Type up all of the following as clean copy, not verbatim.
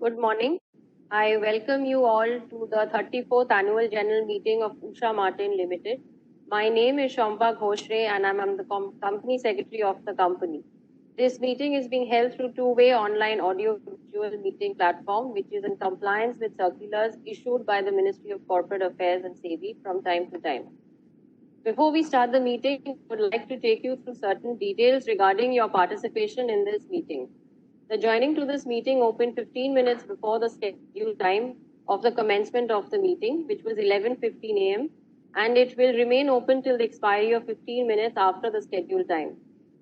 Good morning. I welcome you all to the 34th Annual General Meeting of Usha Martin Limited. My name is Shampa Ghoshre and I'm the Company Secretary of the company. This meeting is being held through two-way online audio-visual meeting platform, which is in compliance with circulars issued by the Ministry of Corporate Affairs and SEBI from time to time. Before we start the meeting, I would like to take you through certain details regarding your participation in this meeting. The joining to this meeting opened 15 minutes before the scheduled time of the commencement of the meeting, which was 11:15 a.m., and it will remain open till the expiry of 15 minutes after the scheduled time.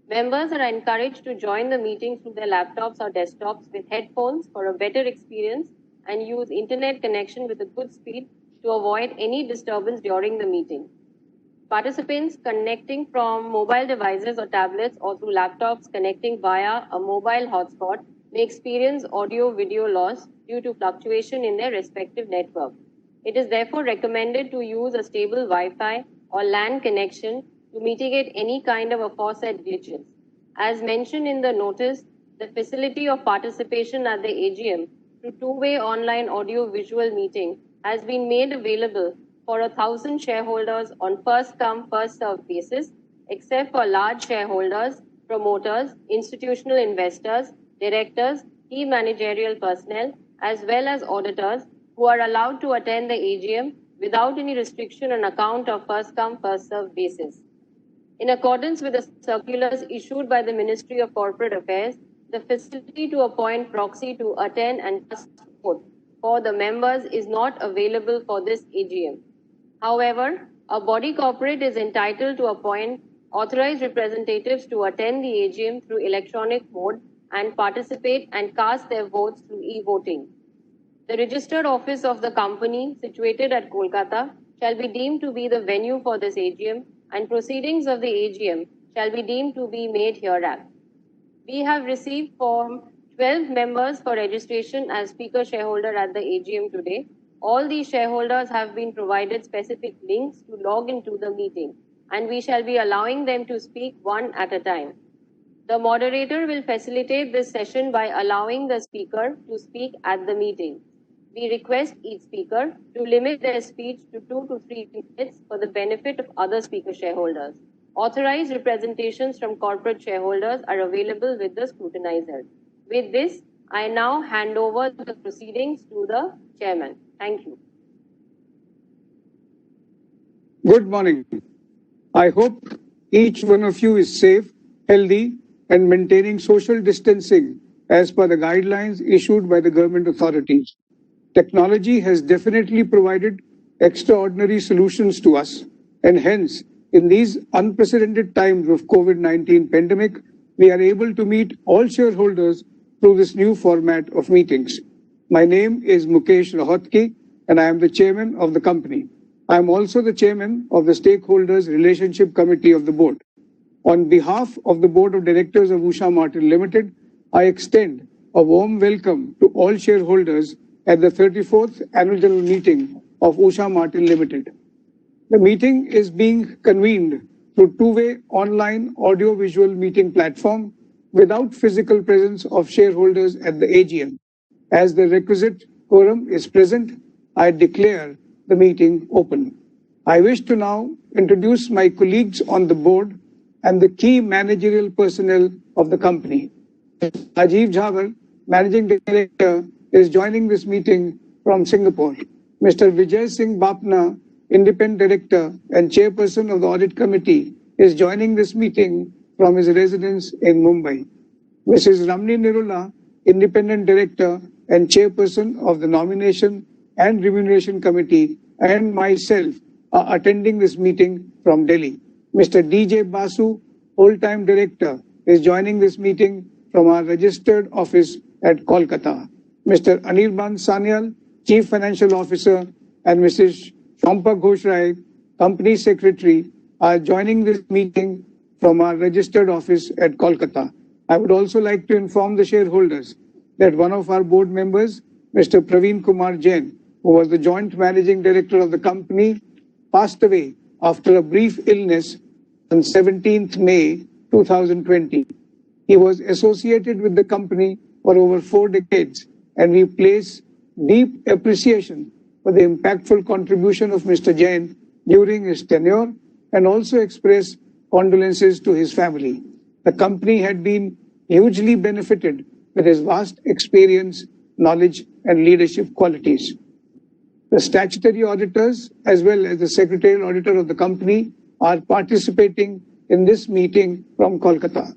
Members are encouraged to join the meeting through their laptops or desktops with headphones for a better experience and use internet connection with a good speed to avoid any disturbance during the meeting. Participants connecting from mobile devices or tablets or through laptops connecting via a mobile hotspot may experience audio-video loss due to fluctuation in their respective network. It is therefore recommended to use a stable Wi-Fi or LAN connection to mitigate any kind of aforesaid glitches. As mentioned in the notice, the facility of participation at the AGM through two-way online audio-visual meeting has been made available for 1,000 shareholders on first-come, first-served basis, except for large shareholders, promoters, institutional investors, directors, key managerial personnel, as well as auditors who are allowed to attend the AGM without any restriction on account of first-come, first-served basis. In accordance with the circulars issued by the Ministry of Corporate Affairs, the facility to appoint proxy to attend and cast vote for the members is not available for this AGM. However, a body corporate is entitled to appoint authorized representatives to attend the AGM through electronic mode and participate and cast their votes through e-voting. The registered office of the company, situated at Kolkata, shall be deemed to be the venue for this AGM, and proceedings of the AGM shall be deemed to be made hereat. We have received Form 12 members for registration as speaker shareholder at the AGM today. All these shareholders have been provided specific links to log into the meeting, and we shall be allowing them to speak one at a time. The moderator will facilitate this session by allowing the speaker to speak at the meeting. We request each speaker to limit their speech to 2 to 3 minutes for the benefit of other speaker shareholders. Authorized representations from corporate shareholders are available with the scrutinizer. With this, I now hand over the proceedings to the chairman. Thank you. Good morning. I hope each one of you is safe, healthy, and maintaining social distancing as per the guidelines issued by the government authorities. Technology has definitely provided extraordinary solutions to us, and hence, in these unprecedented times of COVID-19 pandemic, we are able to meet all shareholders through this new format of meetings. My name is Mukesh Rohatgi, and I am the chairman of the company. I am also the chairman of the Stakeholders Relationship Committee of the board. On behalf of the Board of Directors of Usha Martin Limited, I extend a warm welcome to all shareholders at the 34th Annual General Meeting of Usha Martin Limited. The meeting is being convened through two-way online audio-visual meeting platform without physical presence of shareholders at the AGM. As the requisite quorum is present, I declare the meeting open. I wish to now introduce my colleagues on the board and the key managerial personnel of the company. Rajiv Jhawar, Managing Director, is joining this meeting from Singapore. Mr. Vijay Singh Bapna, Independent Director and Chairperson of the Audit Committee, is joining this meeting from his residence in Mumbai. Mrs. Ramni Nirula, Independent Director and Chairperson of the Nomination and Remuneration Committee, and myself are attending this meeting from Delhi. Mr. D.J. Basu, Whole-Time Director, is joining this meeting from our registered office at Kolkata. Mr. Anirban Sanyal, Chief Financial Officer, and Mrs. Shampa Ghoshre, Company Secretary, are joining this meeting from our registered office at Kolkata. I would also like to inform the shareholders that one of our board members, Mr. Praveen Kumar Jain, who was the Joint Managing Director of the company, passed away after a brief illness on 17th May 2020. He was associated with the company for over 4 decades and we place deep appreciation for the impactful contribution of Mr. Jain during his tenure and also express condolences to his family. The company had been hugely benefited with his vast experience, knowledge, and leadership qualities. The statutory auditors, as well as the secretarial auditor of the company, are participating in this meeting from Kolkata.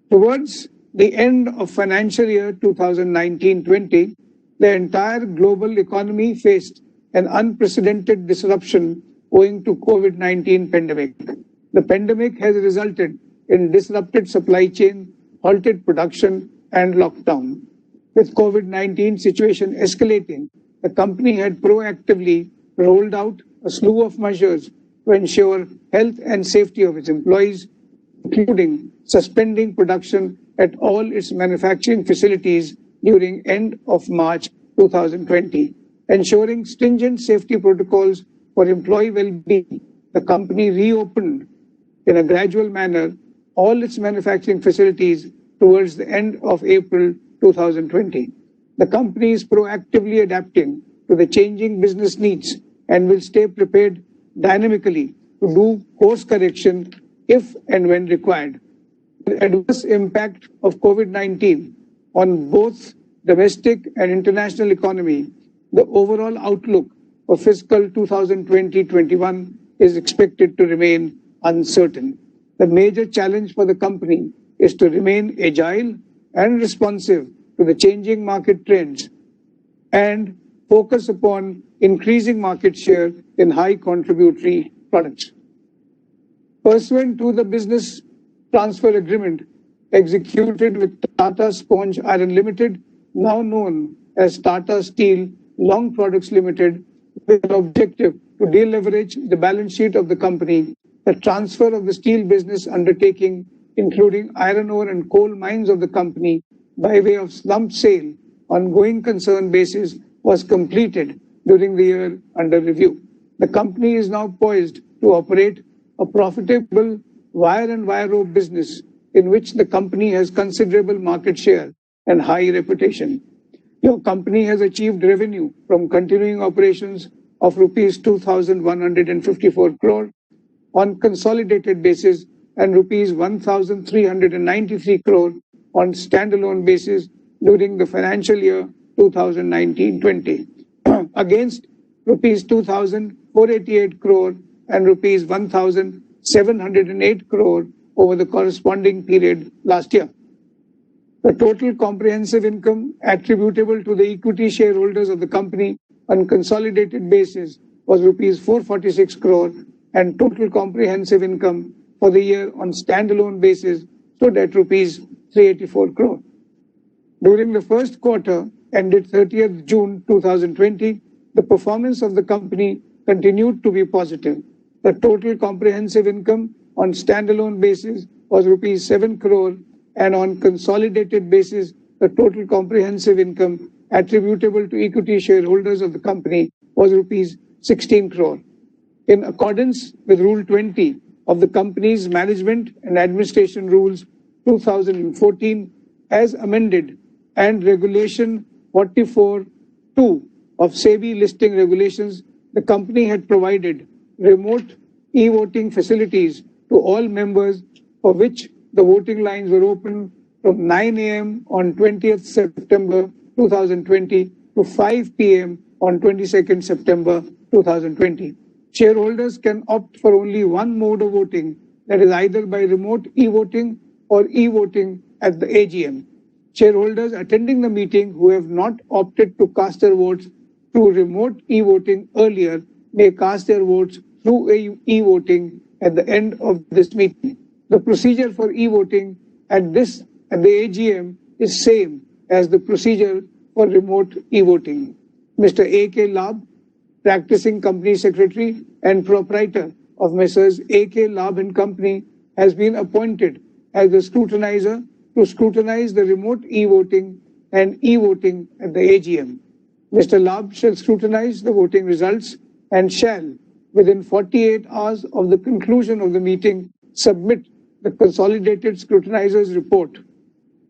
Towards the end of financial year 2019-20, the entire global economy faced an unprecedented disruption owing to COVID-19 pandemic. The pandemic has resulted in disrupted supply chain, halted production, and lockdown. With COVID-19 situation escalating, the company had proactively rolled out a slew of measures to ensure health and safety of its employees, including suspending production at all its manufacturing facilities during end of March 2020, ensuring stringent safety protocols for employee well-being. The company reopened in a gradual manner all its manufacturing facilities towards the end of April 2020. The company is proactively adapting to the changing business needs and will stay prepared dynamically to do course correction if and when required. The adverse impact of COVID-19 on both domestic and international economy, the overall outlook for fiscal 2020-21 is expected to remain uncertain. The major challenge for the company is to remain agile and responsive to the changing market trends and focus upon increasing market share in high contributory products. Pursuant to the business transfer agreement executed with Tata Sponge Iron Limited, now known as Tata Steel Long Products Limited, with an objective to deleverage the balance sheet of the company, the transfer of the steel business undertaking, including iron ore and coal mines of the company, by way of slump sale on going concern basis, was completed during the year under review. The company is now poised to operate a profitable wire and wire rope business in which the company has considerable market share and high reputation. Your company has achieved revenue from continuing operations of rupees 2,154 crore on consolidated basis and rupees 1,393 crore on standalone basis during the financial year 2019-20 against rupees 2,488 crore and rupees 1,708 crore over the corresponding period last year. The total comprehensive income attributable to the equity shareholders of the company on consolidated basis was rupees 446 crore and total comprehensive income for the year on standalone basis stood at rupees 384 crore. During the first quarter ended 30th June 2020, the performance of the company continued to be positive. The total comprehensive income on standalone basis was rupees 7 crore and on consolidated basis, the total comprehensive income attributable to equity shareholders of the company was rupees 16 crore. In accordance with Rule 20 of the company's Management and Administration Rules 2014 as amended and Regulation 44(2) of SEBI listing regulations, the company had provided remote e-voting facilities to all members, for which the voting lines were open from 9 a.m. on 20th September 2020 to 5 p.m. on 22nd September 2020. Shareholders can opt for only one mode of voting, that is either by remote e-voting or e-voting at the AGM. Shareholders attending the meeting who have not opted to cast their votes through remote e-voting earlier may cast their votes through e-voting at the end of this meeting. The procedure for e-voting at the AGM is same as the procedure for remote e-voting. Mr. A.K. Labh, practicing company secretary and proprietor of Messrs. A.K. Labh and Company, has been appointed as the scrutinizer to scrutinize the remote e-voting and e-voting at the AGM. Mr. Labh shall scrutinize the voting results and shall, within 48 hours of the conclusion of the meeting, submit the consolidated scrutinizer's report.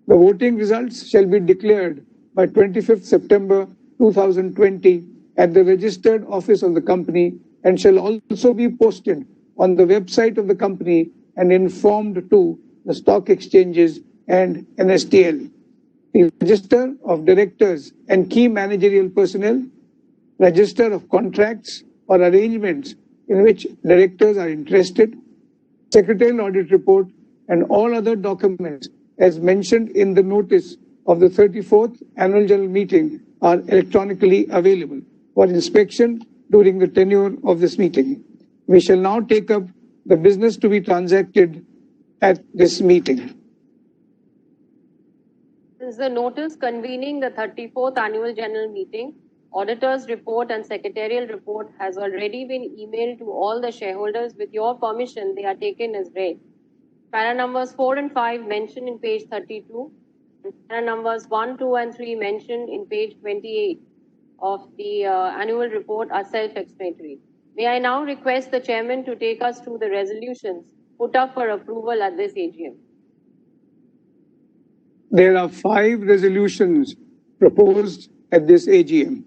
The voting results shall be declared by 25th September 2020 at the registered office of the company and shall also be posted on the website of the company and informed to the stock exchanges and NSTL. The register of directors and key managerial personnel, register of contracts or arrangements in which directors are interested, secretarial audit report, and all other documents as mentioned in the notice of the 34th Annual General Meeting are electronically available for inspection during the tenure of this meeting. We shall now take up the business to be transacted at this meeting. Since the notice convening the 34th Annual General Meeting, Auditor's Report and Secretarial Report has already been emailed to all the shareholders. With your permission, they are taken as read. Para numbers 4 and 5 mentioned in page 32, and para numbers 1, 2, and 3 mentioned in page 28 of the annual report are self-explanatory. May I now request the chairman to take us through the resolutions put up for approval at this AGM. There are 5 resolutions proposed at this AGM.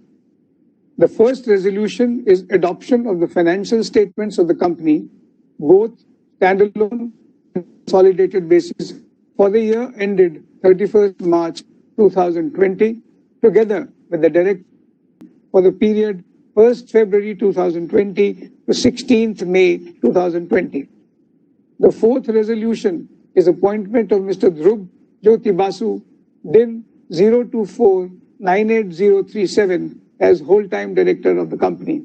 The first resolution is adoption of the financial statements of the company, both standalone and consolidated basis for the year ended 31st March 2020, together with the direct for the period 1st February 2020 to 16th May 2020. The fourth resolution is appointment of Mr. Dhruv Jyoti Basu, DIN 024-98037 as whole-time director of the company.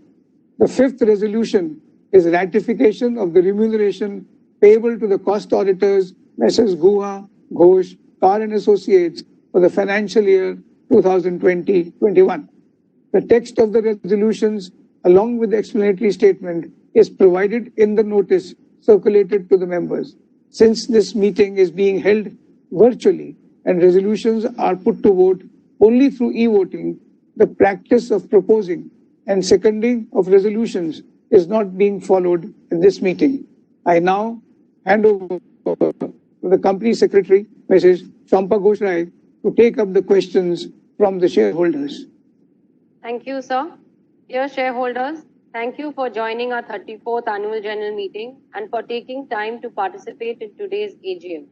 The fifth resolution is ratification of the remuneration payable to the cost auditors, Messrs. Guha, Ghosh, Carr and Associates for the financial year 2020-21. The text of the resolutions, along with the explanatory statement, is provided in the notice circulated to the members. Since this meeting is being held virtually and resolutions are put to vote only through e-voting, the practice of proposing and seconding of resolutions is not being followed in this meeting. I now hand over to the company secretary, Mrs. Champa Ghosh, to take up the questions from the shareholders. Thank you, sir. Dear shareholders, thank you for joining our 34th Annual General Meeting and for taking time to participate in today's AGM.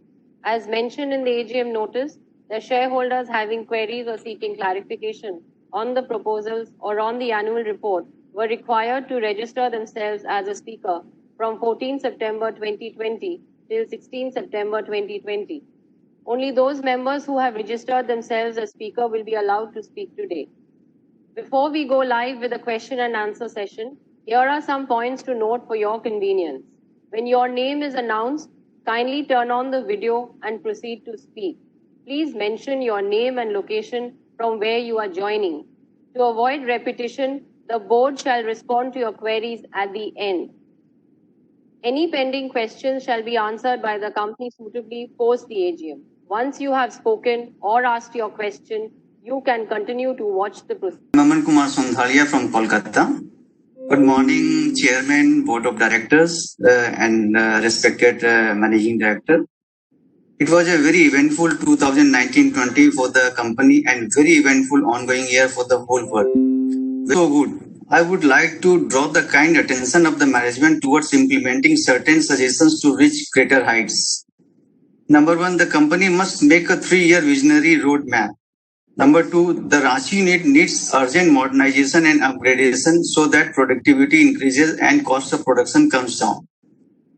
As mentioned in the AGM notice, the shareholders having queries or seeking clarification on the proposals or on the annual report were required to register themselves as a speaker from 14 September 2020 till 16 September 2020. Only those members who have registered themselves as speaker will be allowed to speak today. Before we go live with the question and answer session, here are some points to note for your convenience. When your name is announced, kindly turn on the video and proceed to speak. Please mention your name and location from where you are joining. To avoid repetition, the board shall respond to your queries at the end. Any pending questions shall be answered by the company suitably post the AGM. Once you have spoken or asked your question, you can continue to watch the proceedings. Maman Kumar Sondhalia from Kolkata. Good morning, Chairman, Board of Directors, and respected Managing Director. It was a very eventful 2019-20 for the company and very eventful ongoing year for the whole world. So good. I would like to draw the kind attention of the management towards implementing certain suggestions to reach greater heights. Number 1, the company must make a 3-year visionary roadmap. Number 2, the Ranchi unit needs urgent modernization and upgradation so that productivity increases and cost of production comes down.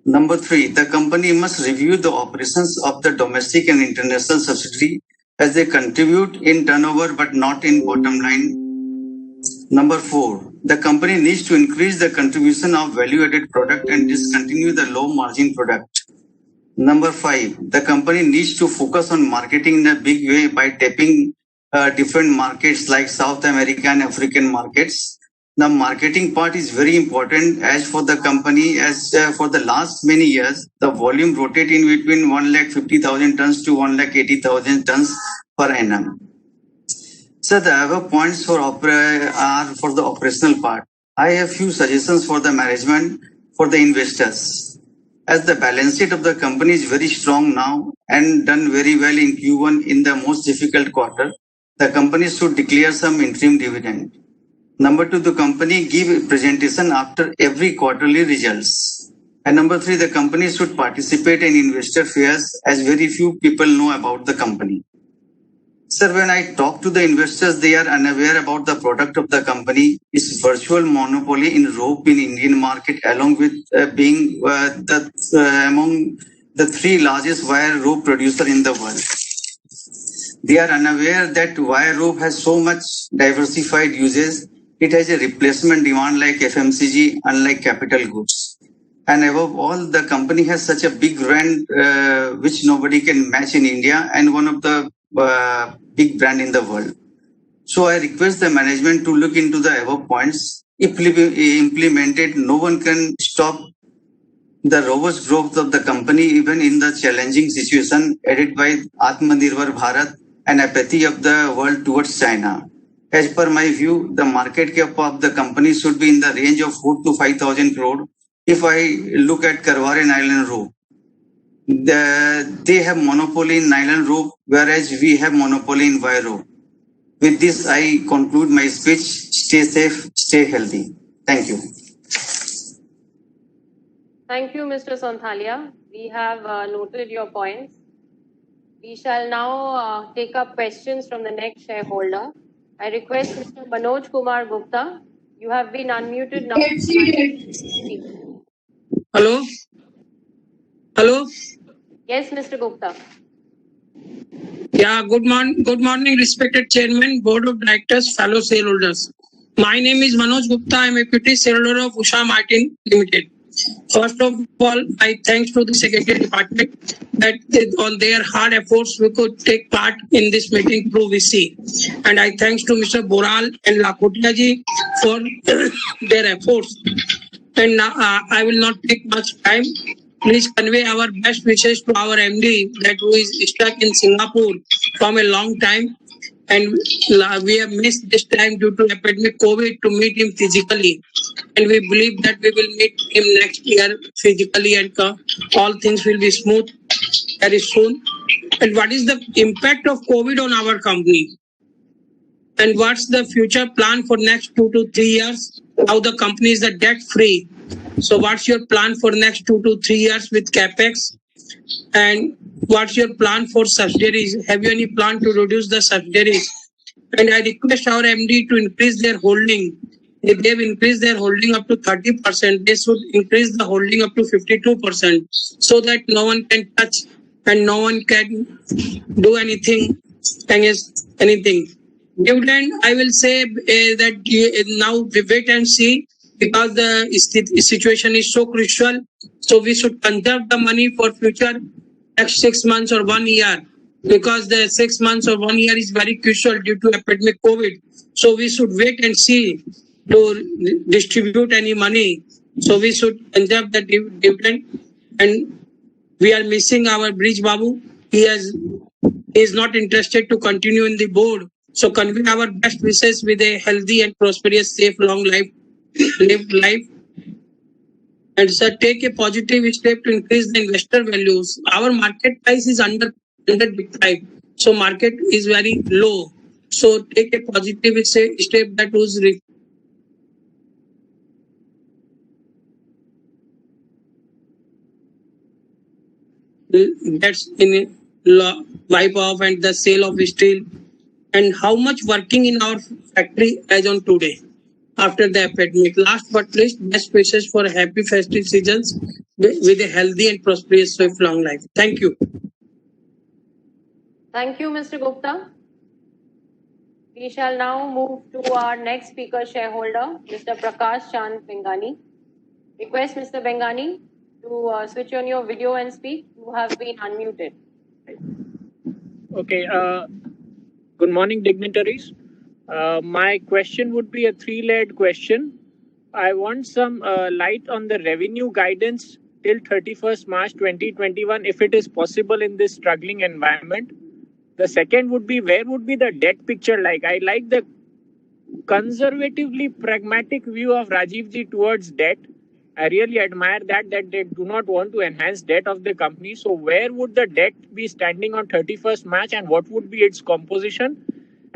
Number 3, the company must review the operations of the domestic and international subsidiary as they contribute in turnover but not in bottom line. Number 4, the company needs to increase the contribution of value-added product and discontinue the low-margin product. Number 5, the company needs to focus on marketing in a big way by tapping different markets like South American, African markets. The marketing part is very important as for the company, as for the last many years, the volume rotated in between 150,000 tons to 180,000 tons per annum. So the other points for are for the operational part. I have few suggestions for the management, for the investors. As the balance sheet of the company is very strong now and done very well in Q1 in the most difficult quarter, the company should declare some interim dividend. Number two, the company give presentation after every quarterly results. And number three, the company should participate in investor fairs as very few people know about the company. Sir, when I talk to the investors, they are unaware about the product of the company. It's virtual monopoly in rope in Indian market, along with being among the three largest wire rope producer in the world. They are unaware that wire rope has so much diversified uses. It has a replacement demand like FMCG, unlike capital goods. And above all, the company has such a big brand which nobody can match in India, and one of the big brand in the world. So I request the management to look into the above points. If implemented, no one can stop the robust growth of the company even in the challenging situation added by Atmanirbhar Bharat and apathy of the world towards China. As per my view, the market cap of the company should be in the range of 4 to 5,000 crore. If I look at Karware Nylon Rope, they have monopoly in nylon rope, whereas we have monopoly in wire rope. With this, I conclude my speech. Stay safe, stay healthy. Thank you. Thank you, Mr. Sonthalia. We have noted your points. We shall now take up questions from the next shareholder. I request Mr. Manoj Kumar Gupta. You have been unmuted now. Hello? Hello? Yes, Mr. Gupta. Yeah, good morning, respected Chairman, Board of Directors, fellow shareholders. My name is Manoj Gupta. I am equity shareholder of Usha Martin Limited. First of all, I thanks to the Secretary Department that on their hard efforts we could take part in this meeting through VC. And I thanks to Mr. Boral and Lakhotia ji for their efforts. And now I will not take much time. Please convey our best wishes to our MD that who is stuck in Singapore from a long time, and we have missed this time due to epidemic COVID to meet him physically, and we believe that we will meet him next year physically, and all things will be smooth very soon. And what is the impact of COVID on our company? And what's the future plan for next 2 to 3 years? How the company is debt free? So what's your plan for next 2 to 3 years with capex? And what's your plan for subsidiaries? Have you any plan to reduce the subsidiaries? And I request our MD to increase their holding. If they've increased their holding up to 30%, they should increase the holding up to 52% so that no one can touch and no one can do anything against anything. Dividend, I will say that now we wait and see, because the situation is so crucial. So we should conserve the money for future next 6 months or 1 year, because the 6 months or 1 year is very crucial due to epidemic COVID. So we should wait and see to distribute any money. So we should conserve the dividend. And we are missing our Bridge Babu. He is not interested to continue in the board. So convey our best wishes with a healthy and prosperous, safe, long life. Live life. And sir, take a positive step to increase the investor values. Our market price is under deprived, so market is very low. So take a positive step that was that's in wipe off and the sale of steel. And how much working in our factory as on today after the epidemic. Last but least, best wishes for happy festive seasons with a healthy and prosperous, safe, long life. Thank you. Thank you, Mr. Gupta. We shall now move to our next speaker shareholder, Mr. Prakash Chand Bengani. Request Mr. Bengani to switch on your video and speak. You have been unmuted. Okay. Good morning, dignitaries. My question would be a three-layered question. I want some light on the revenue guidance till 31st March 2021, if it is possible in this struggling environment. The second would be, where would be the debt picture like? I like the conservatively pragmatic view of Rajiv ji towards debt. I really admire that they do not want to enhance debt of the company. So where would the debt be standing on 31st March and what would be its composition?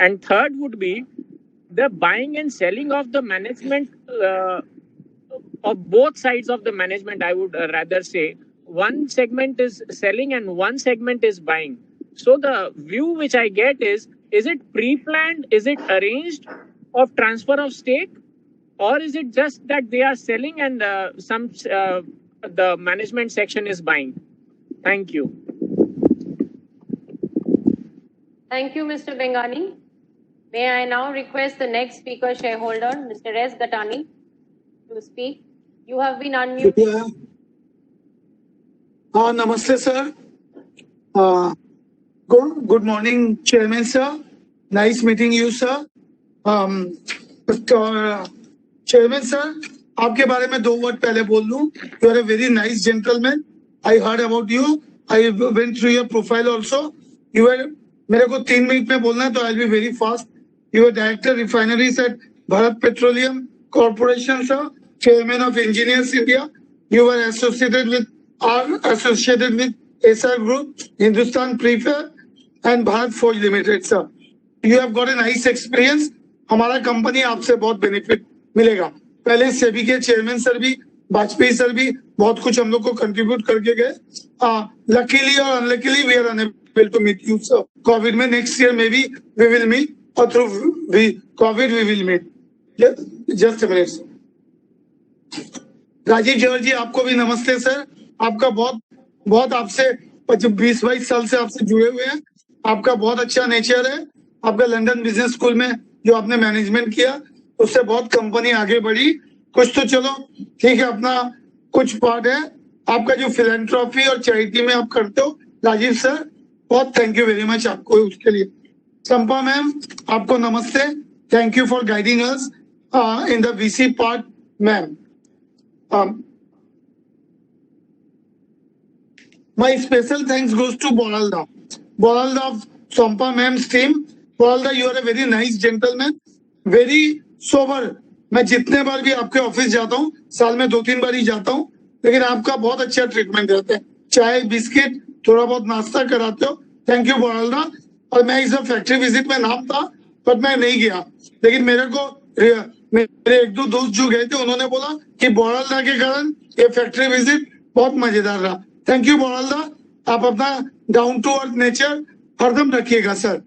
And third would be the buying and selling of the management of both sides of the management. I would rather say one segment is selling and one segment is buying. So the view which I get is it pre-planned, is it arranged of transfer of stake, or is it just that they are selling and the management section is buying? Thank you. Thank you, Mr. Bengani. May I now request the next speaker shareholder, Mr. S. Gatani, to speak. You have been unmuted. Namaste, sir. Good morning, Chairman, sir. Nice meeting you, sir. Chairman, sir, आपके बारे में 2 word पहले बोल लूं. You are a very nice gentleman. I heard about you. I went through your profile also. You were, मेरे को 3 minute में बोलना है तो I'll be very fast. You were Director Refineries at Bharat Petroleum Corporation, sir. Chairman of Engineers India. You were associated with SR Group, Hindustan Preferred, and Bharat Forge Limited, sir. You have got a nice experience. हमारा company आपसे बहुत benefit मिलेगा. पहले सेबी के chairman sir भी, Vajpayee sir भी बहुत कुछ हम लोग को कंट्रीब्यूट करके गए. लकीली और unluckily we are unable to meet you, sir. Covid में नेक्स्ट ईयर में भी वी विल मीट, और through Covid we will meet. Just a minute. Rajiv जवर जी, आपको भी नमस्ते सर. आपका बहुत आपसे 20-22 साल से आपसे जुड़े हुए हैं. आपका बहुत अच्छा नेचर है. आपका लंदन बिजनेस स्कूल में जो आपने मैनेजमेंट किया उससे बहुत कंपनी आगे बढ़ी. कुछ तो चलो ठीक है, अपना कुछ पार्ट है. आपका जो फिलैंथ्रोपी और चैरिटी में आप करते हो, राजीव सर, बहुत थैंक यू वेरी मच आपको उसके लिए. चंपा मैम, आपको नमस्ते. Thank you for guiding us in the VC part, ma'am. My special thanks goes to Boralda of Sompa ma'am's team. Boralda, you are a very nice gentleman, very sober. मैं जितने बार भी आपके office जाता हूँ, साल में 2-3 बार ही जाता हूँ, लेकिन आपका बहुत अच्छा ट्रीटमेंट रहता है. चाय बिस्किट थोड़ा बहुत नाश्ता कराते हो. थैंक यू बोराल्दा. और मैं इस फैक्ट्री विजिट में नाम था पर मैं नहीं गया, लेकिन मेरे 1-2 दोस्त जो गए थे उन्होंने बोला कि बोराल्दा के कारण ये फैक्ट्री विजिट बहुत मजेदार रहा. थैंक यू बोराल्दा. आप अपना डाउन टू अर्थ नेचर हरदम रखिएगा sir.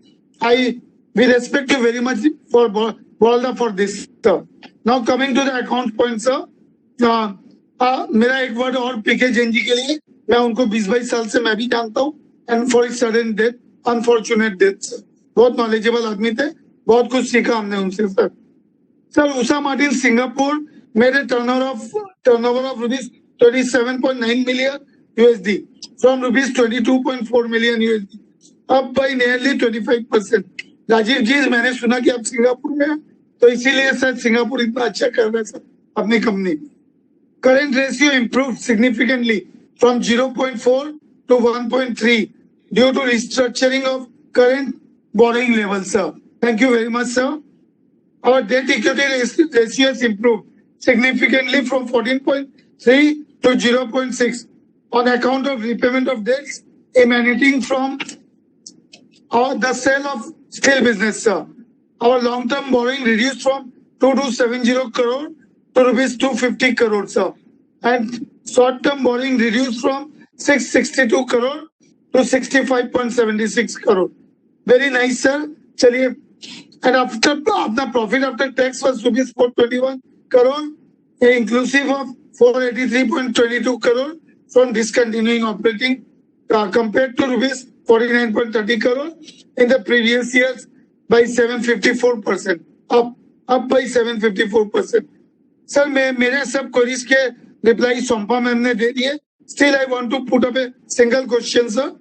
We respect you very much for बोराल्दा for this sir. Now coming to the account point sir. मेरा एक वर्ड और पीके जैन जी के लिए. मैं उनको 20-22 साल से मैं भी जानता हूँ. And for its sudden death, unfortunate death sir. बहुत नॉलेजेबल आदमी थे, बहुत कुछ सीखा हमने उनसे sir. Sir, Usha Martin Singapore made a turnover of rupees 27.9 million USD from rupees 22.4 million USD, up by nearly 25%. Rajiv जी, मैंने सुना कि आप सिंगापुर में हैं, तो इसीलिए सर सिंगापुर इतना अच्छा कर रहे हैं सर अपनी company. Current ratio improved significantly from 0.4 to 1.3 due to restructuring of current borrowing levels, sir. Thank you very much, sir. Our debt equity ratio has improved significantly from 14.3 to 0.6 on account of repayment of debts emanating from the sale of steel business, sir. Our long-term borrowing reduced from 2270 crore to rupees 250 crore, sir. And short-term borrowing reduced from 662 crore to 65.76 crore. Very nice, sir. चलिए. And after the profit after tax was rupees 421 crore, inclusive of 483.22 crore from discontinuing operating, compared to rupees 49.30 crore in the previous years by 754%, up by 754%. Sir, मेरे सब queries के reply Sompa ma'am ने दे दिए. Still, I want to put up a single question, sir.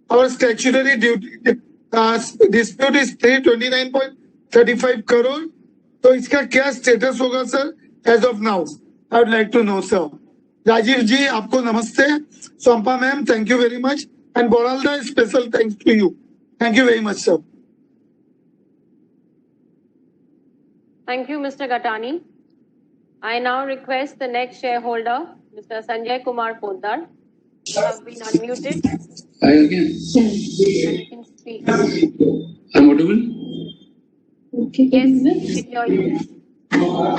Our statutory dispute is 329.35 crore. तो इसका क्या status होगा, sir? As of now, I would like to know, sir. Rajiv ji, आपको नमस्ते. Sompa ma'am, thank you very much. And Boralda, special thanks to you. Thank you very much, sir. Thank you, Mr. Gatani. I now request the next shareholder, Mr. Sanjay Kumar Poddar. You have been unmuted. Hi again. You can speak. I'm audible? Yes, we can hear you.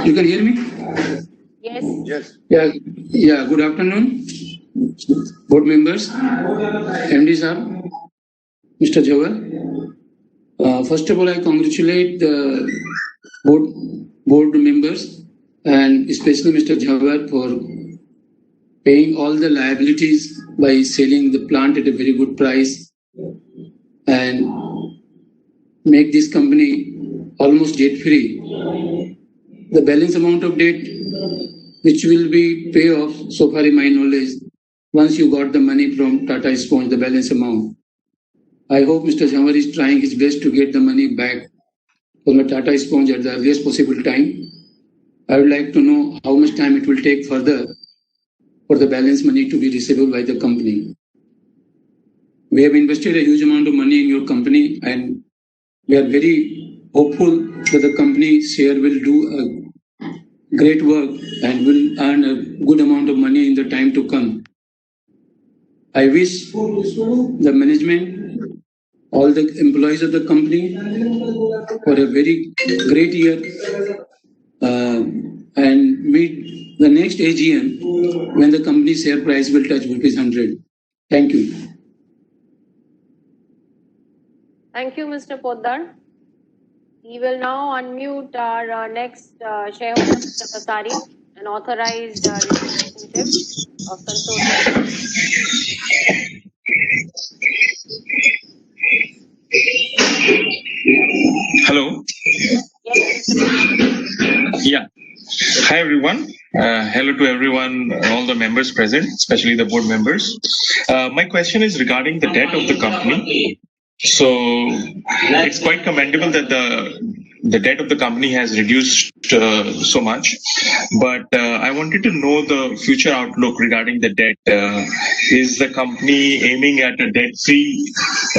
You can hear me? Yes. Yes. Yeah. Good afternoon, board members, MD sir, Mr. Jawar. First of all, I congratulate the board members and especially Mr. Jawar for paying all the liabilities by selling the plant at a very good price and make this company almost debt free. The balance amount of debt which will be pay off, so far in my knowledge, once you got the money from Tata Sponge, the balance amount. I hope Mr. Jawar is trying his best to get the money back from the Tata Sponge at the earliest possible time. I would like to know how much time it will take further for the balance money to be receivable by the company. We have invested a huge amount of money in your company and we are very hopeful that the company share will do a great work and will earn a good amount of money in the time to come. I wish the management, all the employees of the company for a very great year and meet the next AGM when the company share price will touch ₹100. Thank you. Thank you, Mr. Poddar. We will now unmute our next shareholder, Mr. Pasari, an authorized representative of consortium. Hello. Yes, Mr. Pasari. Yeah. Hi, everyone. Hello to everyone, all the members present, especially the board members. My question is regarding the debt of the company. So it's quite commendable that the debt of the company has reduced so much, but I wanted to know the future outlook regarding the debt. Is the company aiming at a debt-free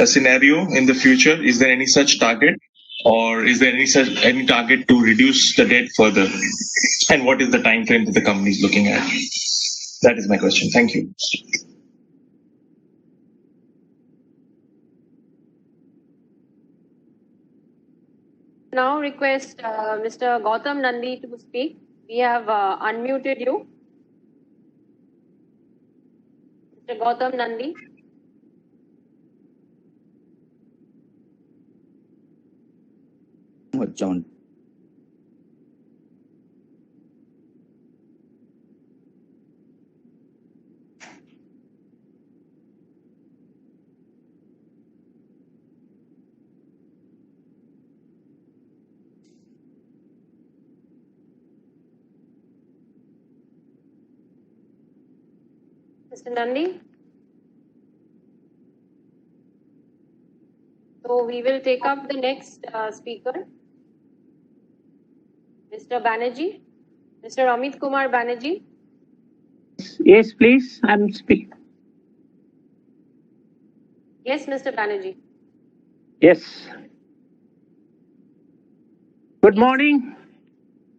scenario in the future? Is there any such target, or is there any target to reduce the debt further? And what is the time frame that the company is looking at? That is my question. Thank you. Now request Mr. Gautam Nandi to speak. We have unmuted you. Mr. Gautam Nandi. John. Mr. Nandi. So we will take up the next speaker, Mr. Banerjee, Mr. Amit Kumar Banerjee. Yes, please. I'm speaking. Yes, Mr. Banerjee. Yes. Good morning.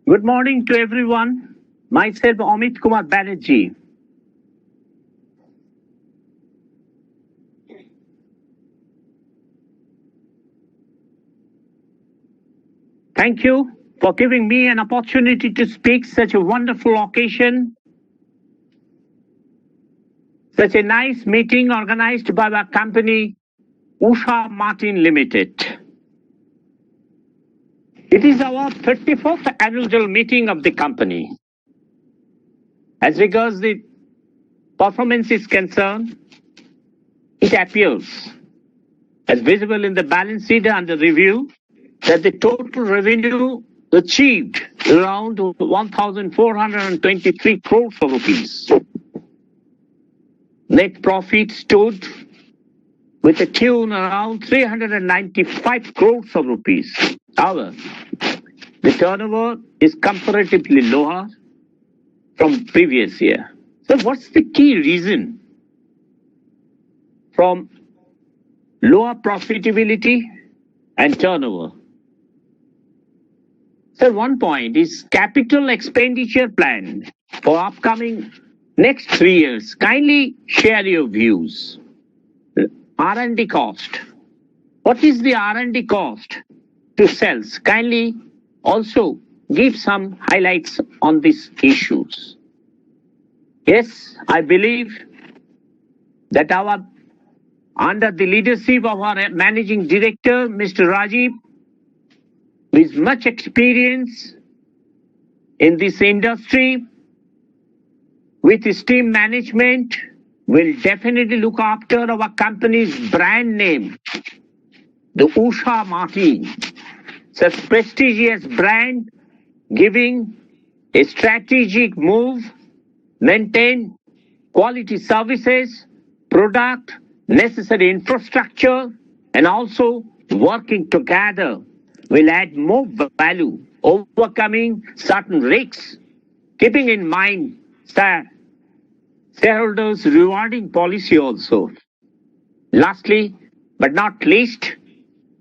Good morning to everyone. Myself, Amit Kumar Banerjee. Thank you for giving me an opportunity to speak such a wonderful occasion, such a nice meeting organized by our company, Usha Martin Limited. It is our 34th annual general meeting of the company. As regards the performance is concerned, it appears, as visible in the balance sheet under review, that the total revenue achieved around 1,423 crores of rupees. Net profit stood with a tune around 395 crores of rupees. However, the turnover is comparatively lower from previous year. So what's the key reason from lower profitability and turnover? So one point is capital expenditure plan for upcoming next 3 years. Kindly share your views. R&D cost. What is the R&D cost to sales. Kindly also give some highlights on these issues. Yes, I believe that under the leadership of our managing director, Mr. Rajiv, with much experience in this industry, with his team management, will definitely look after our company's brand name, the Usha Martin, such prestigious brand, giving a strategic move, maintain quality services, product, necessary infrastructure, and also working together will add more value, overcoming certain risks, keeping in mind, sir, shareholders' rewarding policy also. Lastly, but not least,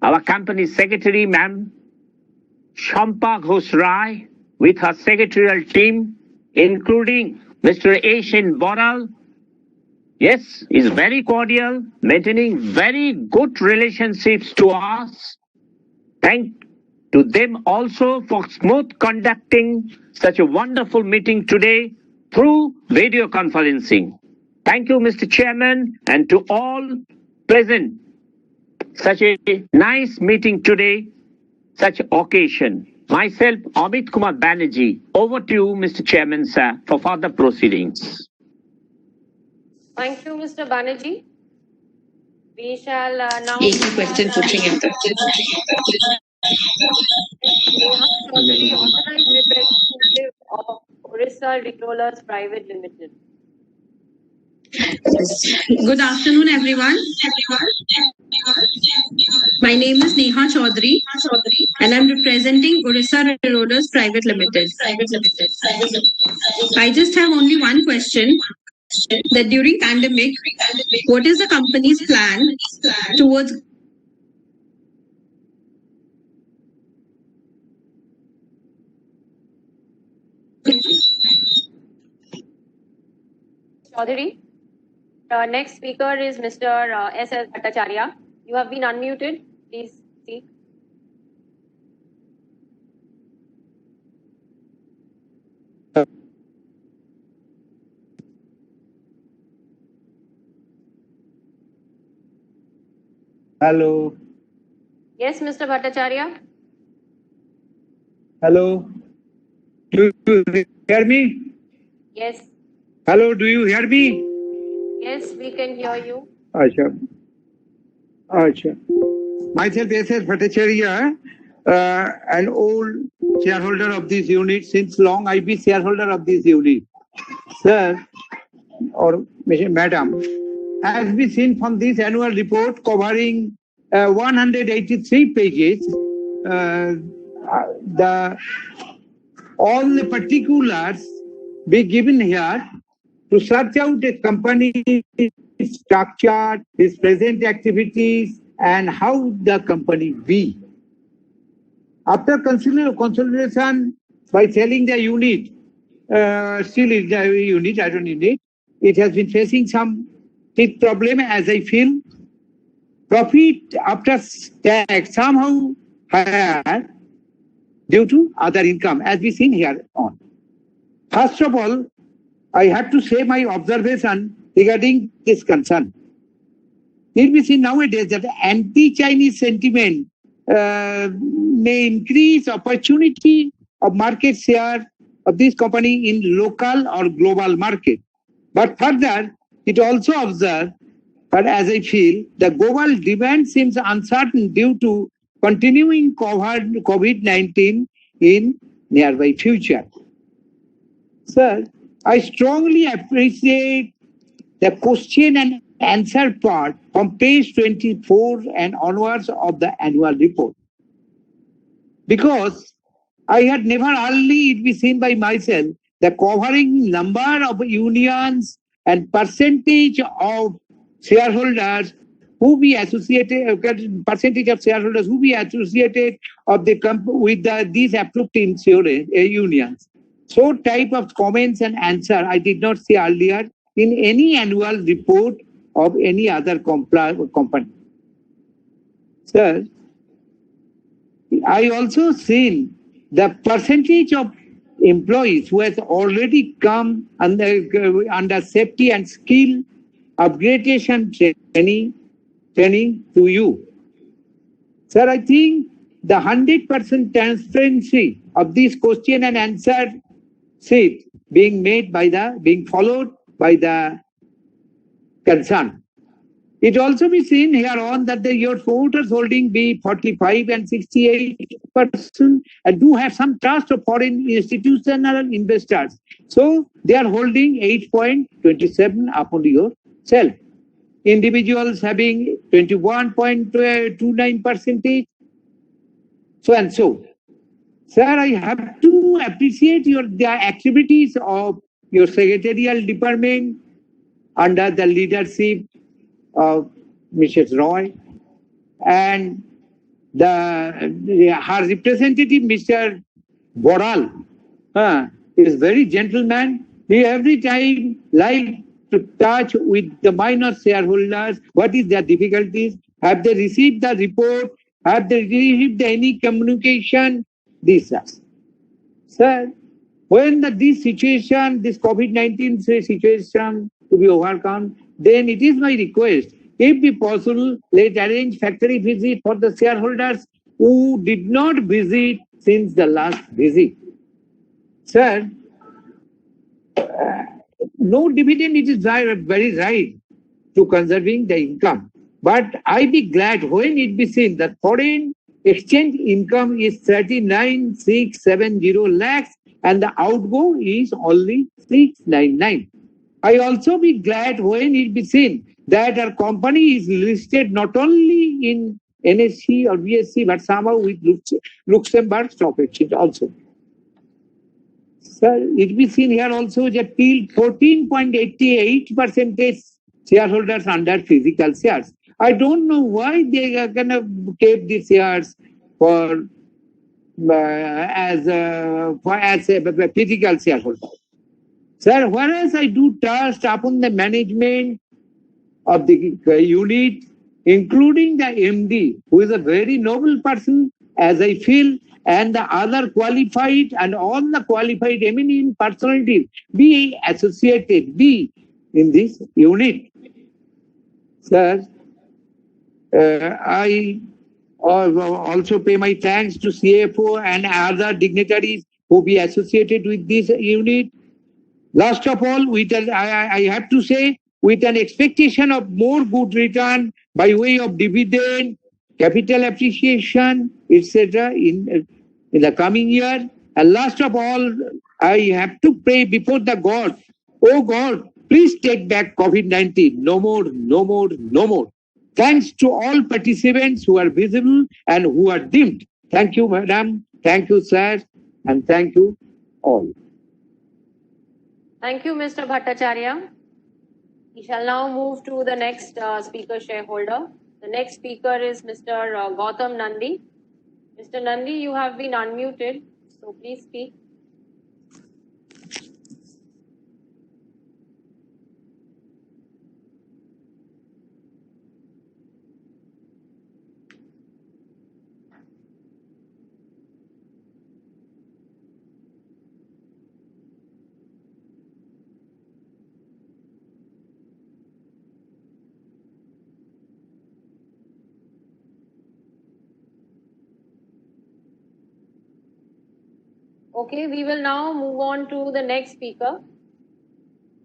our company secretary, Ma'am Shampa Ghosh Rai, with her secretarial team, including Mr. Ashin Boral, yes, is very cordial, maintaining very good relationships to us. Thank to them also for smooth conducting such a wonderful meeting today through video conferencing. Thank you, Mr. Chairman, and to all present. Such a nice meeting today, such occasion. Myself, Amit Kumar Banerjee. Over to you, Mr. Chairman, sir, for further proceedings. Thank you, Mr. Banerjee. We shall now. question Neha Chaudhary, authorized representative of Orissa Rollers Private Limited. Good afternoon, everyone. My name is Neha Chaudhary, and I'm representing Orissa Rollers Private Limited. I just have only one question. That during pandemic, what is the company's plan towards Chaudhary. The next speaker is Mr. S.S. Bhattacharya. You have been unmuted. Please speak. Hello. Yes, Mr. Bhattacharya. Hello. Do you hear me? Yes. Hello, do you hear me? Yes, we can hear you. Acha. Myself, S.S. Bhattacharya, an old shareholder of this unit. Since long, I be shareholder of this unit. Sir, or Madam, as we seen from this annual report covering 183 pages, all the particulars be given here to search out a company structure, its present activities, and how the company be. After consolidation by selling the unit, still in the unit, I don't need it, it has been facing some big problem, as I feel. Profit after tax somehow higher due to other income, as we seen here on. First of all, I have to say my observation regarding this concern. It we see nowadays that anti-Chinese sentiment may increase opportunity of market share of this company in local or global market. But further, it also observed, but as I feel, the global demand seems uncertain due to continuing COVID-19 in nearby future. Sir, I strongly appreciate the question and answer part from page 24 and onwards of the annual report. Because I had never early it be seen by myself the covering number of unions and percentage of shareholders who be associated, percentage of shareholders who be associated of the with these approved insurance unions. So type of comments and answer I did not see earlier in any annual report of any other company. Sir, I also seen the percentage of employees who has already come under safety and skill upgradation training to you. Sir, I think the 100% transparency of this question and answer sheet being followed by the concern. It also be seen here on that your voters holding be 45 and 68% and do have some trust of foreign institutional investors. So they are holding 8.27 upon yourself. Individuals having 21.29%. So and so. Sir, I have to appreciate the activities of your secretarial department under the leadership of Mrs. Roy and her representative, Mr. Boral, is very gentleman. He every time like to touch with the minor shareholders. What is their difficulties? Have they received the report? Have they received any communication? This, sir. When this COVID-19 situation to be overcome, then it is my request, if be possible, let arrange factory visit for the shareholders who did not visit since the last visit. Sir, no dividend, it is very right to conserving the income. But I be glad when it be seen that foreign exchange income is 39,670 lakhs and the outgo is only 699. I also be glad when it be seen that our company is listed not only in NSE or BSE but somehow with Luxembourg Stock Exchange also. Sir, it be seen here also that till 14.88% shareholders under physical shares. I don't know why they are gonna keep these shares for as a physical shareholder. Sir, whereas I do trust upon the management of the unit, including the MD, who is a very noble person, as I feel, and the other qualified and all the qualified eminent personalities be associated, be in this unit. Sir, I also pay my thanks to CFO and other dignitaries who be associated with this unit. Last of all, I have to say, with an expectation of more good return by way of dividend, capital appreciation, etc. in the coming year. And last of all, I have to pray before the God, oh God, please take back COVID-19. No more, no more, no more. Thanks to all participants who are visible and who are dimmed. Thank you, madam. Thank you, sir. And thank you all. Thank you, Mr. Bhattacharya. We shall now move to the next speaker shareholder. The next speaker is Mr. Gautam Nandi. Mr. Nandi, you have been unmuted, so please speak. Okay, we will now move on to the next speaker.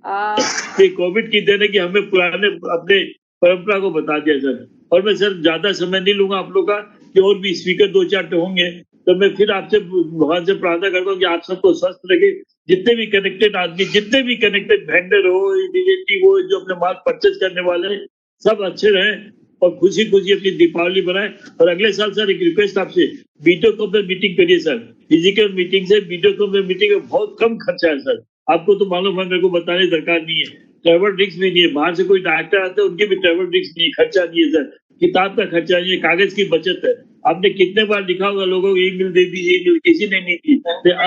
Covid की देने की हमें पुराने अपने परंपरा को बता दिया सर, और मैं सर ज्यादा समय नहीं लूंगा आप लोग का, कि और भी स्पीकर 2-4 होंगे, तो मैं फिर आपसे भगवान से प्रार्थना करता हूँ कि आप सबको स्वस्थ रखे, जितने भी कनेक्टेड आदमी, जितने भी कनेक्टेड वेंडर हो, रिलेटिव हो, जो अपने माल परचेज करने वाले हैं, सब अच्छे रहें और खुशी खुशी अपनी दीपावली बनाए। और अगले साल सर एक रिक्वेस्ट आपसे, वीडियो कॉल पे मीटिंग करिए सर, फिजिकल मीटिंग से वीडियो कॉल पे मीटिंग में बहुत कम खर्चा है सर, आपको तो मालूम है, मेरे को बताने की दरकार नहीं है, ट्रेवल रिस्क भी नहीं है, बाहर से कोई डायरेक्टर आते हैं उनके भी ट्रेवल रिस्क नहीं है, खर्चा नहीं है सर, किताब का खर्चा नहीं है, कागज की बचत है। आपने कितने बार लिखा होगा लोगों को ईमेल दे दीजिए, किसी ने नहीं दी।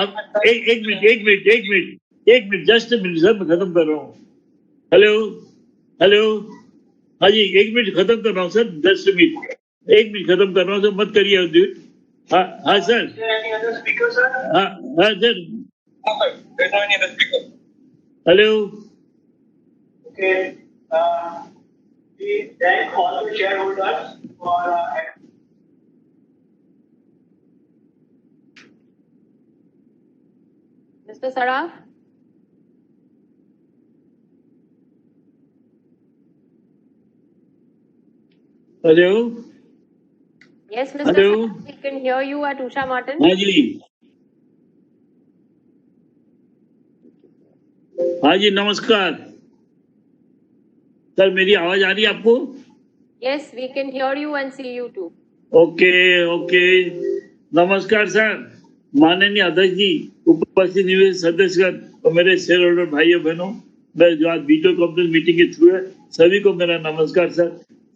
अब एक मिनट जस्ट मिनट सर, मैं खत्म कर रहा हूँ। हेलो हाँ जी, 1 मिनट खत्म कर रहा हूँ सर, 10 मिनट, 1 मिनट खत्म कर रहा हूँ सर, मत करिए। हाँ सर, हाँ sir, hello. Okay. We thank all the shareholders for Mr. Saraf? Hello. Yes, Mr. Hello. Saraf, we can hear you at Usha Martin. हाँ जी. हाँ जी, नमस्कार. सर, मेरी आवाज आ रही है आपको? Yes, we can hear you and see you too. Okay. नमस्कार sir, माननीय अध्यक्ष जी, उपस्थित निवेशक सदस्यगण और मेरे शेयर होल्डर भाइयों बहनों, मैं जो आज वीडियो कॉन्फ्रेंस मीटिंग के थ्रू है, सभी को मेरा नमस्कार सर.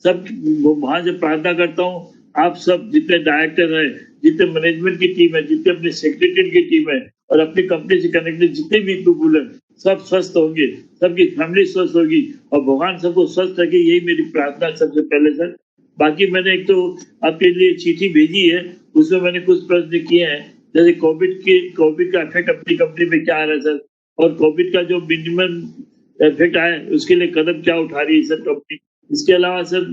सब वहां से प्रार्थना करता हूँ, आप सब जितने डायरेक्टर हैं, जितने मैनेजमेंट की टीम है, जितने अपने सेक्रेटरी की टीम है और अपनी कंपनी से कनेक्टेड जितने भी पीपल हैं, सब स्वस्थ होंगे, सबकी फैमिली स्वस्थ होगी और भगवान सबको स्वस्थ रखे, यही मेरी प्रार्थना सबसे पहले सर. बाकी मैंने एक तो आपके लिए चिट्ठी भेजी है, उसमें मैंने कुछ प्रश्न किए हैं, जैसे कोविड का इफेक्ट अपनी कंपनी पे क्या आ रहा है सर, और कोविड का जो मिनिमम इफेक्ट आया उसके लिए कदम क्या उठा रही है सर कंपनी. इसके अलावा सर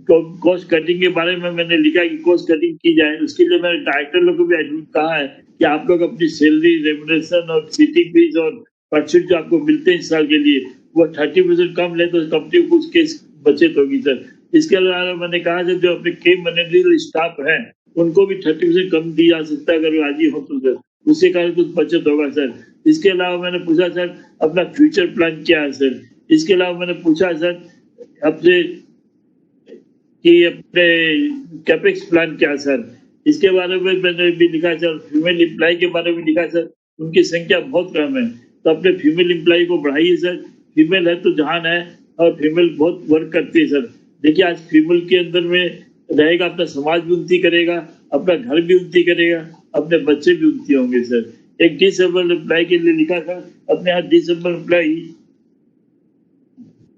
कॉस्ट कटिंग के बारे में मैंने लिखा कि कॉस्ट कटिंग की जाए, उसके लिए मैंने डायरेक्टर लोग को भी कहा है कि आप लोग अपनी सैलरी, रेम्युनरेशन और सीटिंग फीस और परसेंट जो आपको मिलते हैं इस साल के लिए वो 30% कम ले तो कंपनी को कुछ केस बचत होगी सर. इसके अलावा मैंने कहा सर जो अपने के मैनेजरियल स्टाफ है उनको भी 30% कम दिया जा सकता है अगर राजी हो तो सर, उसके कारण कुछ बचत होगा सर. इसके अलावा मैंने पूछा सर अपना फ्यूचर प्लान क्या है सर. इसके अलावा मैंने पूछा सर आपसे कि अपने कैपेक्स प्लान क्या सर. इसके बारे में मैंने भी लिखा सर, फीमेल एम्प्लॉय के बारे में लिखा सर, उनकी संख्या बहुत कम है तो अपने फीमेल एम्प्लॉय को बढ़ाइए सर. फीमेल है तो जहान है और फीमेल बहुत वर्क करती है सर. देखिए आज फीमेल के अंदर में रहेगा, अपना समाज भी उन्नति करेगा, अपना घर भी उन्नति करेगा, अपने बच्चे भी उन्नति होंगे सर. एक डिसेबल्ड एम्प्लॉय के लिए लिखा सर, अपने यहाँ डिसेबल्ड एम्प्लॉय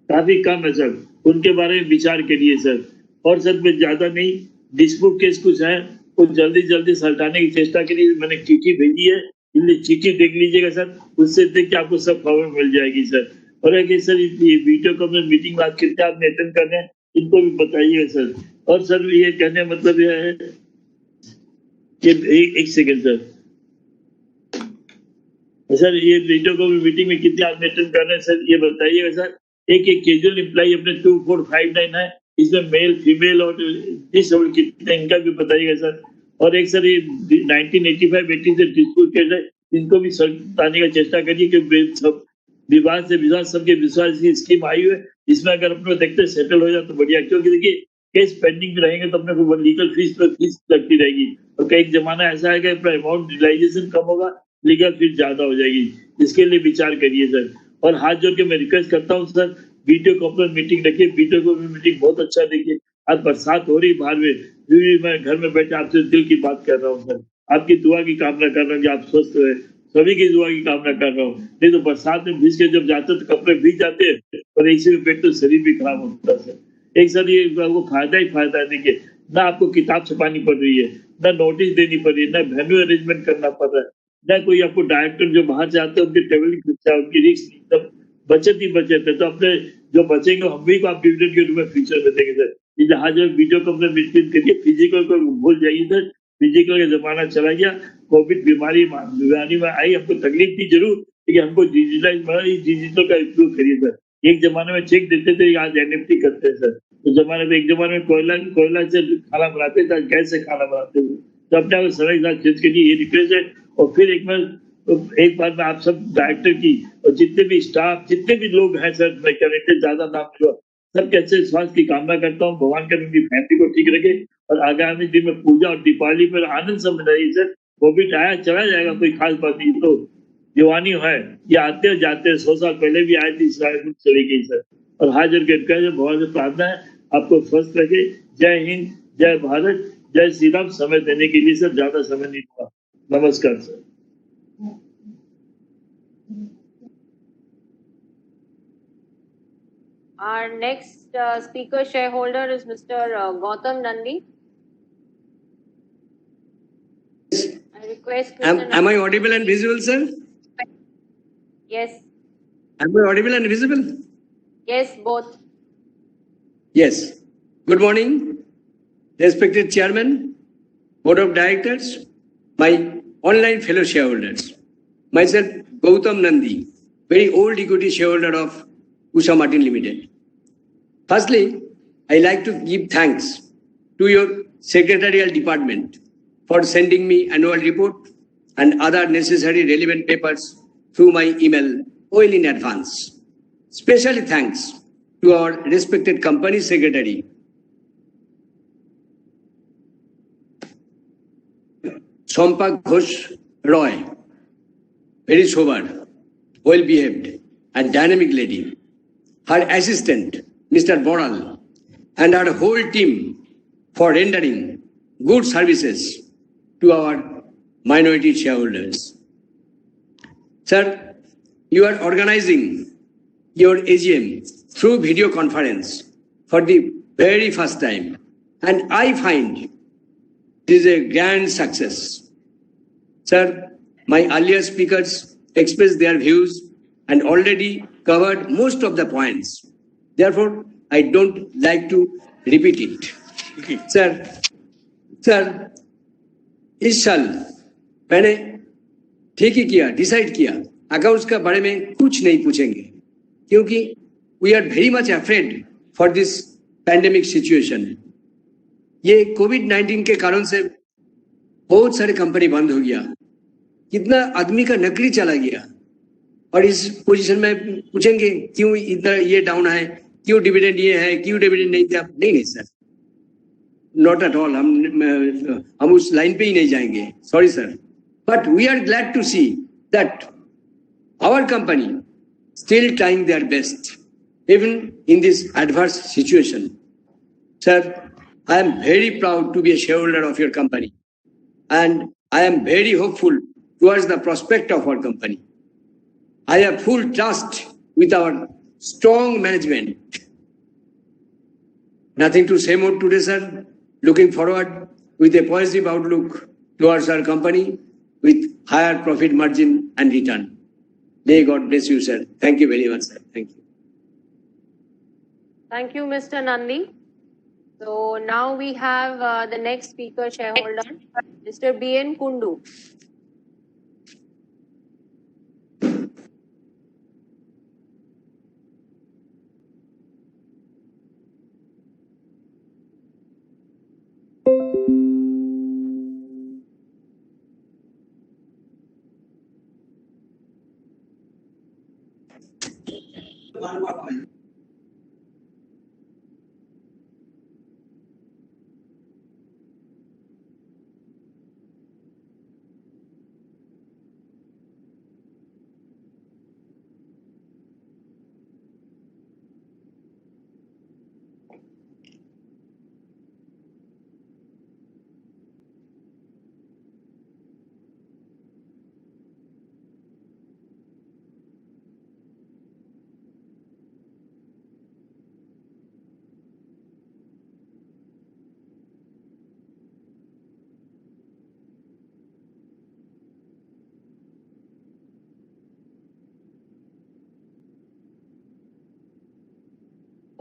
काफी कम है सर, उनके बारे में विचार करिए सर. और सर में ज्यादा नहीं, डिस्प्यूट केस कुछ है वो जल्दी सलटाने की चेष्टा के लिए मैंने चिट्ठी भेजी है, इसलिए चिट्ठी देख लीजिएगा सर, उससे देख के आपको सब खबर मिल जाएगी सर. और एक सर वीडियो कॉन्फ्रेंस मीटिंग में आज कितने आदमी अटेंड कर रहे हैं इनको भी बताइएगा सर. और सर ये कहने मतलब यह है कि एक सेकेंड सर, ये वीडियो कॉन्फ्रेंस मीटिंग में कितने आदमी अटेंड कर रहे हैं सर ये बताइएगा सर. एक कैजुअल एम्प्लॉय अपने 2459 है, इसमें मेल फीमेल और डिसेबल्ड कितने इनका भी बताइएगा सर. और एक सर ये 1985-80 से डिस्प्यूट केस है, इनको भी सलटाने का चेष्टा करिए कि सब विवाद से विश्वास सबके विश्वास की स्कीम आई है, इसमें अगर अपने देखते सेटल हो जाए तो बढ़िया. क्योंकि देखिए केस पेंडिंग में रहेंगे तो अपने को लीगल फीस पर फीस लगती रहेगी और कई जमाना ऐसा है कि अपना अमाउंट रियलाइजेशन कम होगा, लीगल फीस ज्यादा हो जाएगी. इसके लिए विचार करिए सर. और हाथ जोड़ के मैं रिक्वेस्ट करता हूँ सर, वीडियो कॉन्फ्रेंस मीटिंग रखिए. वीडियो कॉन्फ्रेंस मीटिंग बहुत अच्छा देखिए. आज बरसात हो रही बाहर में, फिर भी मैं घर में बैठे आपसे दिल की बात कर रहा हूँ सर. आपकी दुआ की कामना कर रहा हूँ कि आप स्वस्थ रहे, सभी की दुआ की कामना कर रहा हूँ. नहीं तो बरसात में भीज के जब जाते तो कपड़े भीग जाते हैं और इसी में बैठ तो शरीर भी खराब होता है सर. एक सर ये आपको फायदा ही फायदा है. देखिए ना आपको किताब छपानी पड़ रही है, ना नोटिस देनी पड़ रही है, ना वेन्यू अरेंजमेंट करना पड़ रहा है, ना कोई आपको डायरेक्टर जो बाहर से आते हैं उनके ट्रेवलिंग खर्चा, उनकी रिस्क, सब बचत ही बचत है. तो अपने जो बचेंगे हम भी को आप डिविडेंड के रूप में फ्यूचर में देंगे सर. आज वीडियो कॉन्फ्रेंस मीटिंग करिए, फिजिकल को भूल जाइए सर. फिजिकल का जमाना चला गया, कोविड बीमारी में आई, हमको तकलीफ थी जरूर, लेकिन हमको डिजिटल का उपयोग करिए सर. एक जमाने में चेक देते थे, आज एनएफटी करते हैं सर. तो जमाने में एक जमाने में कोयला से खाना बनाते थे, गैस से खाना बनाते थे. तो अपने आप समय के साथ चेंज करिए, ये रिक्वेस्ट है. और फिर एक बार में आप सब डायरेक्टर की और जितने भी स्टाफ, जितने भी लोग हैं सर, मैं कनेक्टेड ज्यादा नाम लिया, सबके अच्छे स्वास्थ्य की कामना करता हूँ. भगवान कर उनकी फैमिली को ठीक रखे और आगामी दिन में पूजा और दीपावली पर आनंद से मनाइए सर. कोविड आया चला जाएगा, कोई खास बात नहीं. तो जवानी है, ये आते हैं जाते हैं. 100 साल पहले भी आए थे, इस साल चली गई सर. और हाजिर कर भगवान से प्रार्थना है आपको स्वस्थ रखे. जय हिंद, जय भारत, जय श्री राम. समय देने के लिए सर ज्यादा समय नहीं हुआ. नमस्कार sir. Our next speaker shareholder is Mr. Gautam Nandi. I request Am I audible and visible, sir? Yes. Am I audible and visible? Yes, both. Yes. Good morning, respected Chairman, Board of Directors, my online fellow shareholders. Myself, Gautam Nandi, very old equity shareholder of Usha Martin Limited. Firstly, I like to give thanks to your secretarial department for sending me annual report and other necessary relevant papers through my email well in advance. Specially thanks to our respected company secretary, Sompa Ghosh Roy, very sober, well behaved and dynamic lady, her assistant, Mr. Boral, and our whole team for rendering good services to our minority shareholders. Sir, you are organizing your AGM through video conference for the very first time, and I find it is a grand success. Sir, my earlier speakers expressed their views and already covered most of the points. Therefore, I don't like to repeat it. Sir, इस साल मैंने ठीक ही किया, decide किया, accounts का बारे में कुछ नहीं पूछेंगे, क्योंकि we are very much afraid for this pandemic situation. ये कोविड-19 के कारण से बहुत सारे कंपनी बंद हो गया, कितना आदमी का नौकरी चला गया, और इस पोजीशन में पूछेंगे क्यों इतना ये डाउन है, क्यों डिविडेंड ये है, क्यों डिविडेंड नहीं दिया. नहीं सर, नॉट एट ऑल. हम उस लाइन पे ही नहीं जाएंगे. Sorry sir, but we are glad to see that our company still trying their best even in this adverse situation. Sir, I am very proud to be a shareholder of your company, and I am very hopeful towards the prospect of our company. I have full trust with our strong management. Nothing to say more today, sir. Looking forward with a positive outlook towards our company with higher profit margin and return. May God bless you, sir. Thank you very much, sir. Thank you. Thank you, Mr. Nandi. So now we have the next speaker shareholder, Mr. B.N. Kundu.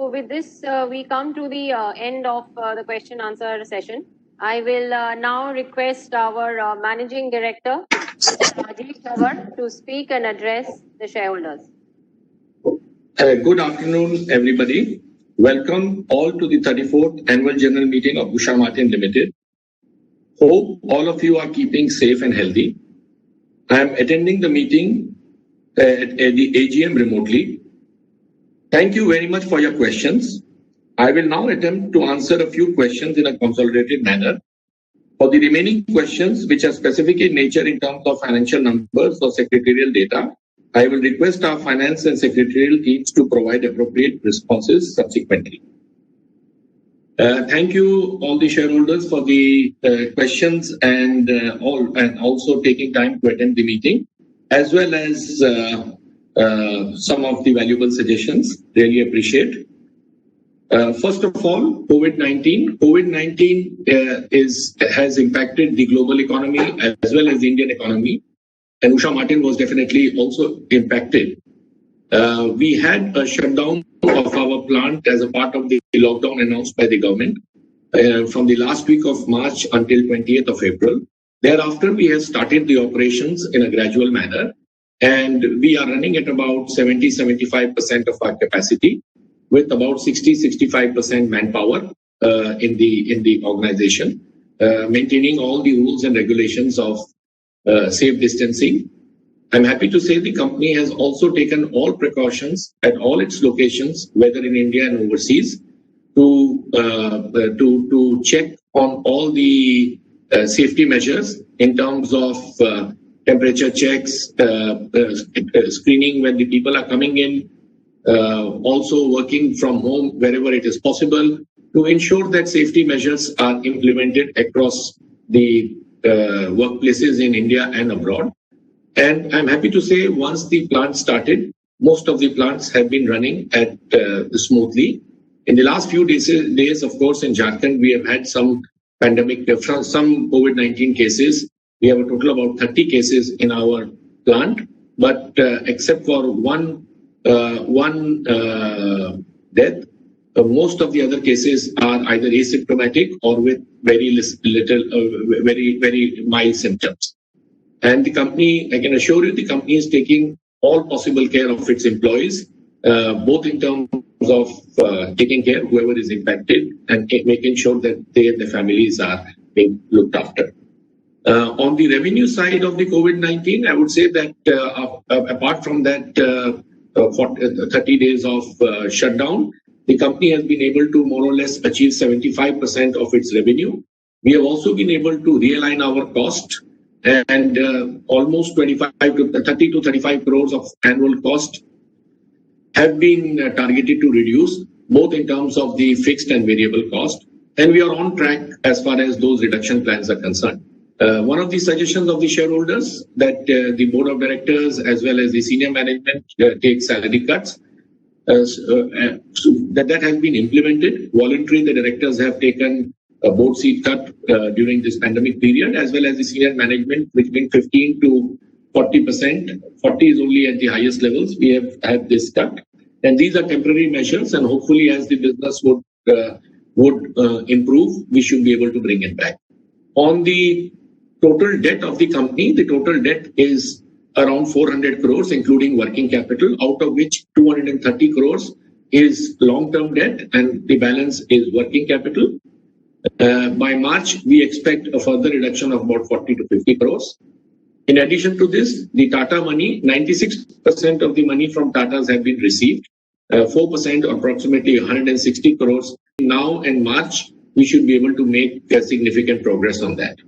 So with this, we come to the end of the question answer session. I will now request our Managing Director, Rajesh Jhawar, to speak and address the shareholders. Good afternoon, everybody. Welcome all to the 34th Annual General Meeting of Usha Martin Limited. Hope all of you are keeping safe and healthy. I am attending the meeting at the AGM remotely. Thank you very much for your questions. I will now attempt to answer a few questions in a consolidated manner. For the remaining questions, which are specific in nature in terms of financial numbers or secretarial data, I will request our finance and secretarial teams to provide appropriate responses subsequently. Thank you all the shareholders for the questions and also taking time to attend the meeting, as well as some of the valuable suggestions. Really appreciate. First of all, COVID-19. COVID-19 has impacted the global economy as well as the Indian economy, and Usha Martin was definitely also impacted. We had a shutdown of our plant as a part of the lockdown announced by the government from the last week of March until 20th of April. Thereafter, we have started the operations in a gradual manner, and we are running at about 70-75% of our capacity, with about 60-65% manpower in the organization, maintaining all the rules and regulations of safe distancing. I'm happy to say the company has also taken all precautions at all its locations, whether in India and overseas, to check on all the safety measures in terms of temperature checks, screening when the people are coming in, also working from home wherever it is possible, to ensure that safety measures are implemented across the workplaces in India and abroad. And I'm happy to say once the plant started, most of the plants have been running at smoothly. In the last few days, of course, in Jharkhand, we have had some pandemic, some COVID-19 cases. We have a total of about 30 cases in our plant, but except for one death, most of the other cases are either asymptomatic or with very mild symptoms. And the company, I can assure you, the company is taking all possible care of its employees, both in terms of taking care of whoever is impacted and making sure that they and their families are being looked after. On the revenue side of the COVID-19, I would say that apart from that 30 days of shutdown, the company has been able to more or less achieve 75% of its revenue. We have also been able to realign our cost, and almost 30 to 35 crores of annual cost have been targeted to reduce, both in terms of the fixed and variable cost. And we are on track as far as those reduction plans are concerned. One of the suggestions of the shareholders that the board of directors as well as the senior management take salary cuts, that has been implemented. Voluntary, the directors have taken a board seat cut during this pandemic period, as well as the senior management between 15 to 40%. 40 is only at the highest levels. We have had this cut, and these are temporary measures. And hopefully, as the business would improve, we should be able to bring it back. On the total debt of the company, the total debt is around 400 crores, including working capital, out of which 230 crores is long-term debt, and the balance is working capital. By March, we expect a further reduction of about 40 to 50 crores. In addition to this, the Tata money, 96% of the money from Tatas have been received, 4% or approximately 160 crores. Now in March, we should be able to make significant progress on that.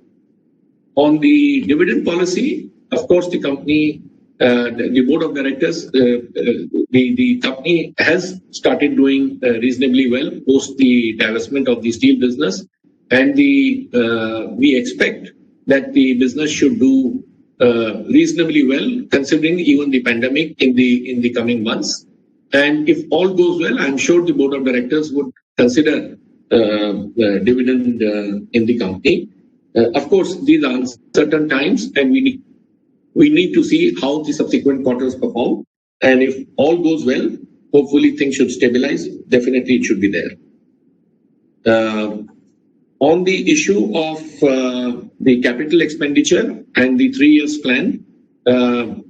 On the dividend policy, of course, the company, the board of directors, the company has started doing reasonably well post the divestment of the steel business, and we expect that the business should do reasonably well, considering even the pandemic in the coming months. And if all goes well, I'm sure the board of directors would consider dividend in the company. Of course, these are uncertain times, and we need to see how the subsequent quarters perform. And if all goes well, hopefully things should stabilize. Definitely it should be there. On the issue of the capital expenditure and the 3 years plan,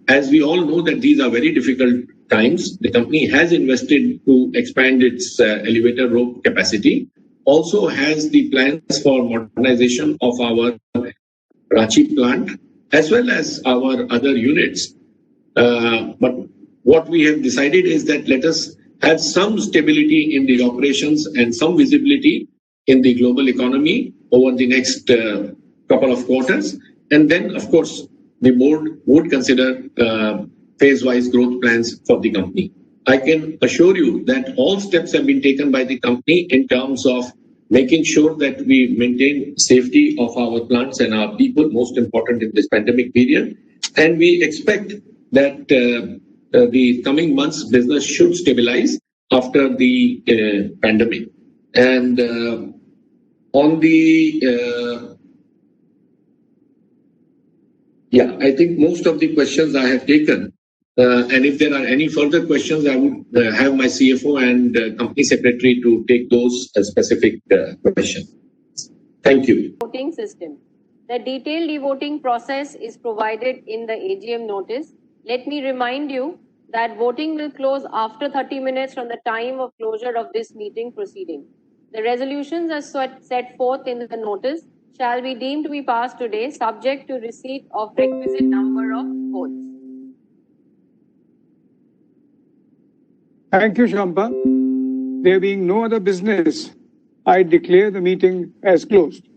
as we all know that these are very difficult times, the company has invested to expand its elevator rope capacity, also has the plans for modernization of our Ranchi plant, as well as our other units. But what we have decided is that let us have some stability in the operations and some visibility in the global economy over the next couple of quarters. And then, of course, the board would consider phase-wise growth plans for the company. I can assure you that all steps have been taken by the company in terms of making sure that we maintain safety of our plants and our people, most important in this pandemic period. And we expect that the coming months business should stabilize, after the pandemic. And on the I think most of the questions I have taken. And if there are any further questions, I would have my CFO and company secretary to take those specific questions. Thank you. Voting system. The detailed e-voting process is provided in the AGM notice. Let me remind you that voting will close after 30 minutes from the time of closure of this meeting proceeding. The resolutions as set forth in the notice shall be deemed to be passed today, subject to receipt of requisite number of votes. Thank you, Shampa. There being no other business, I declare the meeting as closed.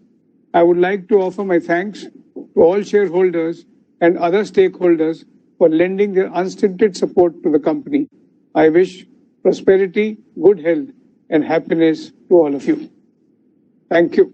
I would like to offer my thanks to all shareholders and other stakeholders for lending their unstinted support to the company. I wish prosperity, good health, and happiness to all of you. Thank you.